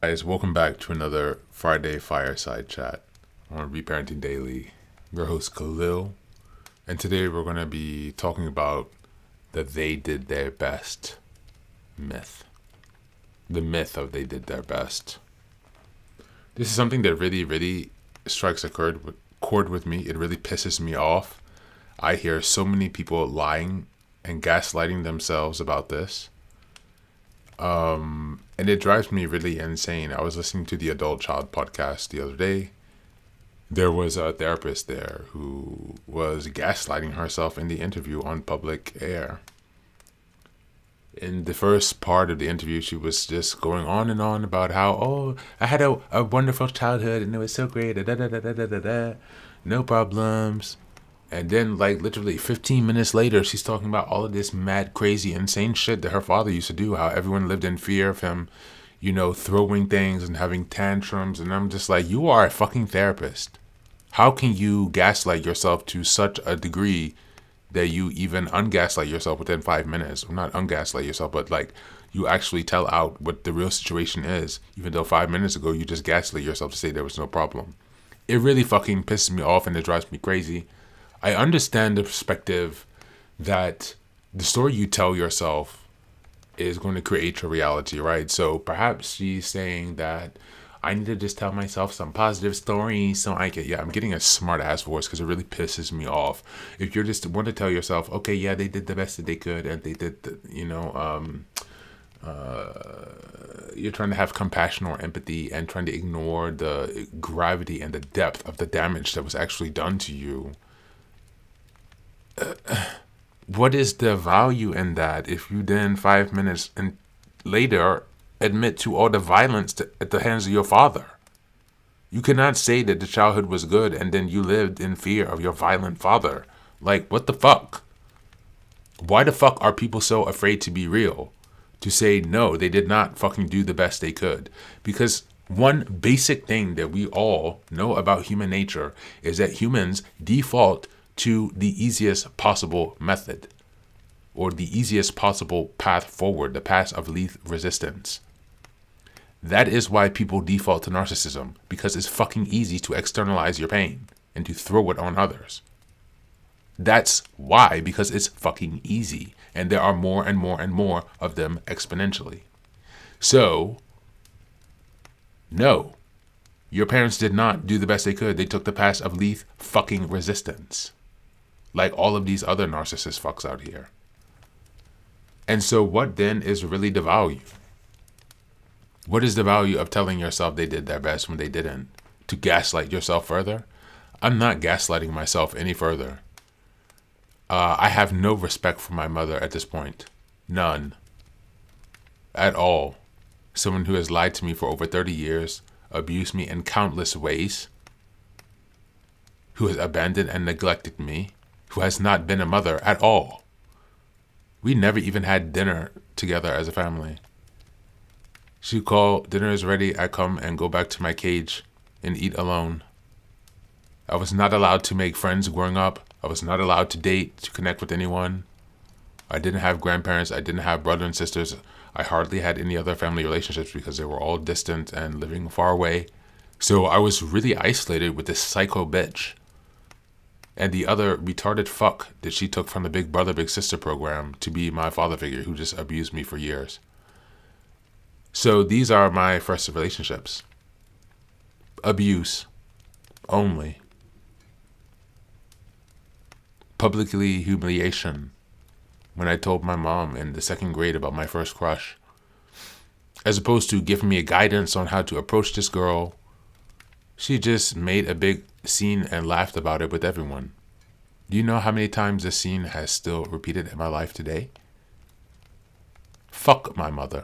Guys, welcome back to another Friday Fireside chat on Reparenting Daily. I'm your host Khalil, and today we're going to be talking about the they did their best myth. The myth of they did their best. This is something that really strikes a chord with me. It really pisses me off. I hear so many people lying and gaslighting themselves about this. And it drives me really insane. I was listening to the Adult Child podcast the other day. There was a therapist there who was gaslighting herself in the interview on public air. In the first part of the interview, she was just going on and on about how, I had a wonderful childhood and it was so great, no problems. And then, literally 15 minutes later, she's talking about all of this mad, crazy, insane shit that her father used to do, how everyone lived in fear of him, throwing things and having tantrums. And I'm just like, you are a fucking therapist. How can you gaslight yourself to such a degree that you even ungaslight yourself within 5 minutes? Or not ungaslight yourself, but you actually tell out what the real situation is, even though 5 minutes ago you just gaslit yourself to say there was no problem. It really fucking pisses me off and it drives me crazy. I understand the perspective that the story you tell yourself is going to create your reality, right? So perhaps she's saying that I need to just tell myself some positive stories so I can, I'm getting a smart ass voice because it really pisses me off. If you're just want to tell yourself, okay, yeah, they did the best that they could and they did, you're trying to have compassion or empathy and trying to ignore the gravity and the depth of the damage that was actually done to you. What is the value in that if you then 5 minutes and later admit to all the violence at the hands of your father? You cannot say that the childhood was good and then you lived in fear of your violent father. What the fuck? Why the fuck are people so afraid to be real? To say, no, they did not fucking do the best they could. Because one basic thing that we all know about human nature is that humans default to the easiest possible method or the easiest possible path forward, the path of least resistance. That is why people default to narcissism, because it's fucking easy to externalize your pain and to throw it on others. That's why, because it's fucking easy, and there are more and more and more of them exponentially. So, no, your parents did not do the best they could. They took the path of least fucking resistance, like all of these other narcissist fucks out here. And so what then is really the value? What is the value of telling yourself they did their best when they didn't? To gaslight yourself further? I'm not gaslighting myself any further. I have no respect for my mother at this point. None. At all. Someone who has lied to me for over 30 years, abused me in countless ways, who has abandoned and neglected me, who has not been a mother at all. We never even had dinner together as a family. She'd call, dinner is ready, I come and go back to my cage and eat alone. I was not allowed to make friends growing up. I was not allowed to date, to connect with anyone. I didn't have grandparents. I didn't have brothers and sisters. I hardly had any other family relationships because they were all distant and living far away. So I was really isolated with this psycho bitch and the other retarded fuck that she took from the Big Brother, Big Sister program to be my father figure who just abused me for years. So these are my first relationships. Abuse. Only. Publicly humiliation. When I told my mom in the second grade about my first crush. As opposed to giving me a guidance on how to approach this girl, she just made a big scene and laughed about it with everyone. Do you know how many times this scene has still repeated in my life today? Fuck my mother.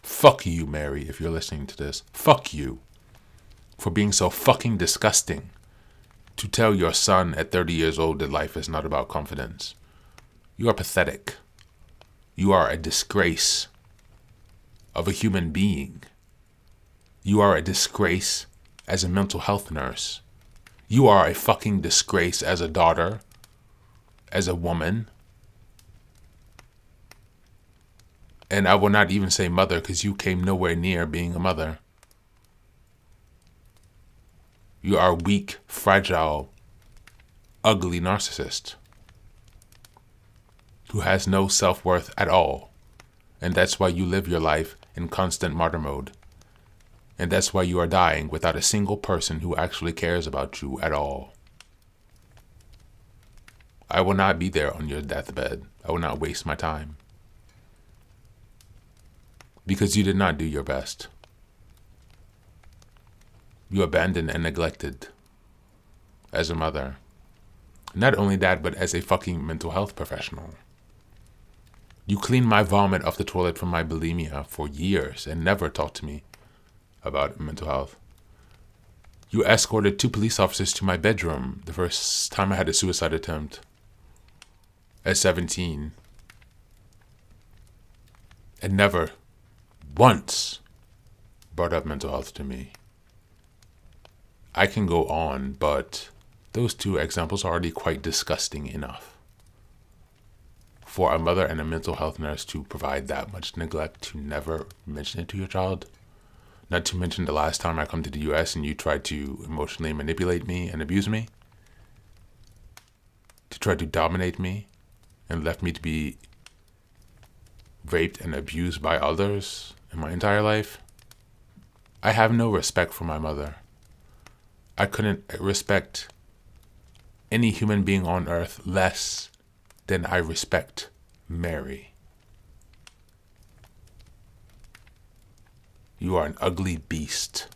Fuck you, Mary, if you're listening to this. Fuck you for being so fucking disgusting to tell your son at 30 years old that life is not about confidence. You are pathetic. You are a disgrace of a human being. You are a disgrace as a mental health nurse. You are a fucking disgrace as a daughter, as a woman. And I will not even say mother because you came nowhere near being a mother. You are a weak, fragile, ugly narcissist who has no self-worth at all. And that's why you live your life in constant martyr mode. And that's why you are dying without a single person who actually cares about you at all. I will not be there on your deathbed. I will not waste my time. Because you did not do your best. You abandoned and neglected as a mother. Not only that, but as a fucking mental health professional. You cleaned my vomit off the toilet from my bulimia for years and never talked to me about mental health. You escorted 2 police officers to my bedroom the first time I had a suicide attempt at 17. And never once brought up mental health to me. I can go on, but those 2 examples are already quite disgusting enough for a mother and a mental health nurse to provide that much neglect to never mention it to your child. Not to mention the last time I come to the US and you tried to emotionally manipulate me and abuse me, to try to dominate me and left me to be raped and abused by others in my entire life. I have no respect for my mother. I couldn't respect any human being on earth less than I respect Mary. You are an ugly beast,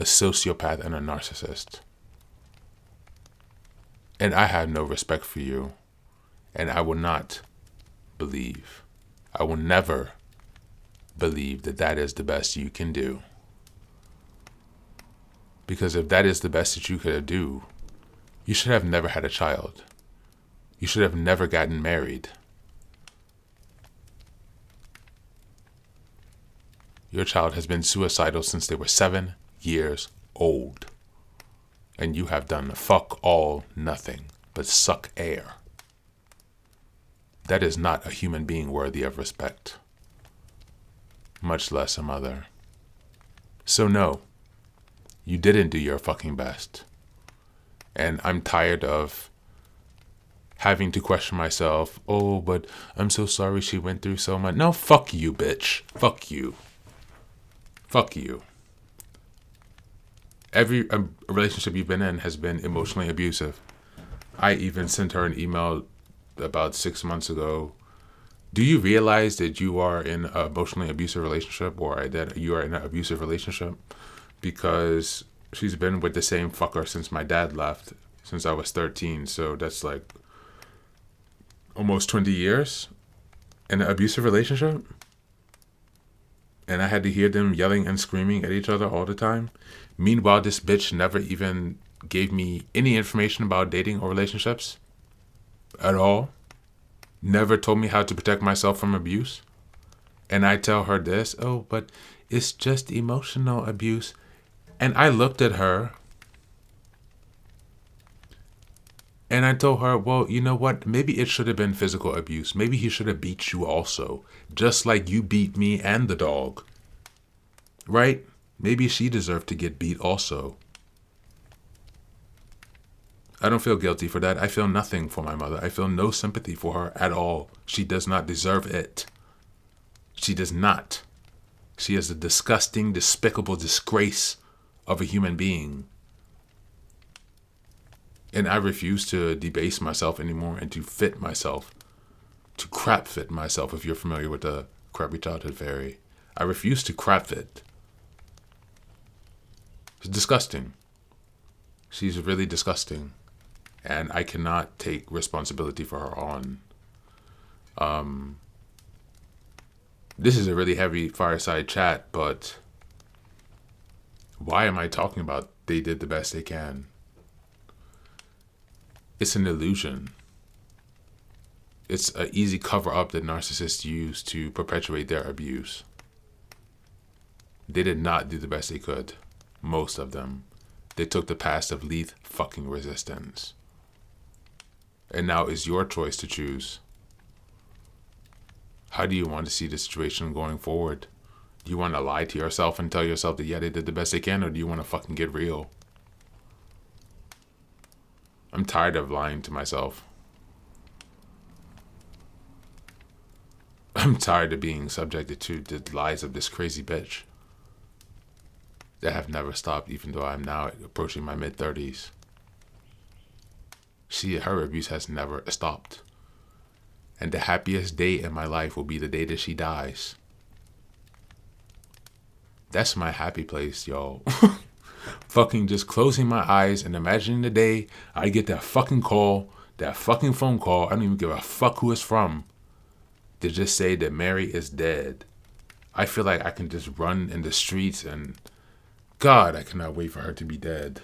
a sociopath and a narcissist. And I have no respect for you. And I will not believe, I will never believe that that is the best you can do. Because if that is the best that you could do, you should have never had a child. You should have never gotten married. Your child has been suicidal since they were 7 years old. And you have done fuck all nothing but suck air. That is not a human being worthy of respect, much less a mother. So no, you didn't do your fucking best. And I'm tired of having to question myself. Oh, but I'm so sorry she went through so much. No, fuck you, bitch. Fuck you. Fuck you. Every relationship you've been in has been emotionally abusive. I even sent her an email about 6 months ago. Do you realize that you are in an emotionally abusive relationship, or that you are in an abusive relationship? Because she's been with the same fucker since my dad left, since I was 13. So that's like almost 20 years in an abusive relationship. And I had to hear them yelling and screaming at each other all the time. Meanwhile, this bitch never even gave me any information about dating or relationships at all. Never told me how to protect myself from abuse. And I tell her this, oh, but it's just emotional abuse. And I looked at her and I told her, well, you know what? Maybe it should have been physical abuse. Maybe he should have beat you also, just like you beat me and the dog. Right? Maybe she deserved to get beat also. I don't feel guilty for that. I feel nothing for my mother. I feel no sympathy for her at all. She does not deserve it. She does not. She is a disgusting, despicable disgrace of a human being. And I refuse to debase myself anymore and to fit myself, to crap fit myself, if you're familiar with the Crappy Childhood Fairy. I refuse to crap fit. It's disgusting. She's really disgusting. And I cannot take responsibility for her on. This is a really heavy fireside chat, but why am I talking about they did the best they can? It's an illusion. It's an easy cover-up that narcissists use to perpetuate their abuse. They did not do the best they could. Most of them. They took the path of least fucking resistance. And now it's your choice to choose. How do you want to see the situation going forward? Do you want to lie to yourself and tell yourself that, yeah, they did the best they can, or do you want to fucking get real? I'm tired of lying to myself. I'm tired of being subjected to the lies of this crazy bitch that have never stopped, even though I'm now approaching my mid-30s. Her abuse has never stopped. And the happiest day in my life will be the day that she dies. That's my happy place, y'all. Fucking just closing my eyes and imagining the day I get that fucking call, that fucking phone call, I don't even give a fuck who it's from, to just say that Mary is dead. I feel like I can just run in the streets and, God, I cannot wait for her to be dead.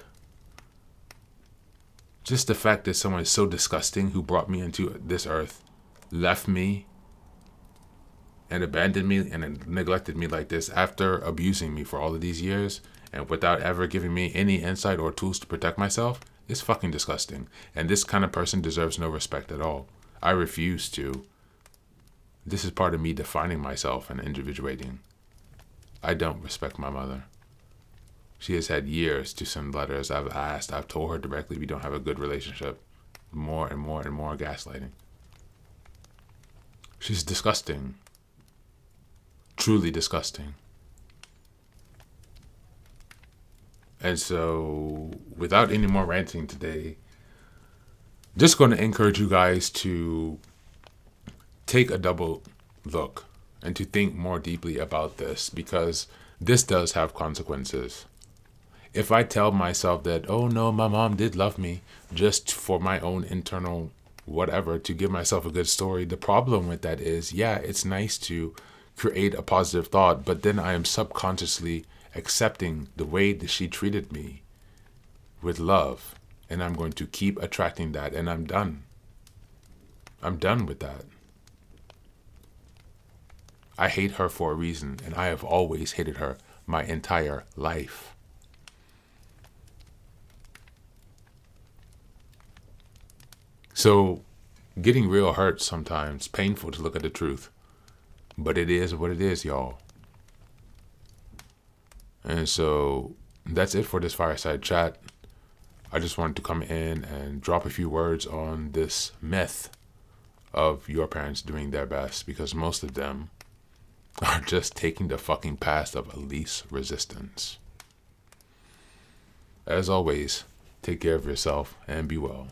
Just the fact that someone is so disgusting who brought me into this earth, left me, and abandoned me and neglected me like this after abusing me for all of these years and without ever giving me any insight or tools to protect myself, is fucking disgusting. And this kind of person deserves no respect at all. I refuse to. This is part of me defining myself and individuating. I don't respect my mother. She has had years to send letters. I've asked. I've told her directly we don't have a good relationship. More and more and more gaslighting. She's disgusting. Truly disgusting. And so, without any more ranting today, just going to encourage you guys to take a double look and to think more deeply about this, because this does have consequences. If I tell myself that, oh no, my mom did love me, just for my own internal whatever, to give myself a good story, the problem with that is, yeah, it's nice to create a positive thought, but then I am subconsciously accepting the way that she treated me with love, and I'm going to keep attracting that, and I'm done. I'm done with that. I hate her for a reason, and I have always hated her my entire life. So, getting real hurts sometimes, painful to look at the truth. But it is what it is, y'all. And so, that's it for this Fireside Chat. I just wanted to come in and drop a few words on this myth of your parents doing their best, because most of them are just taking the fucking path of least resistance. As always, take care of yourself and be well.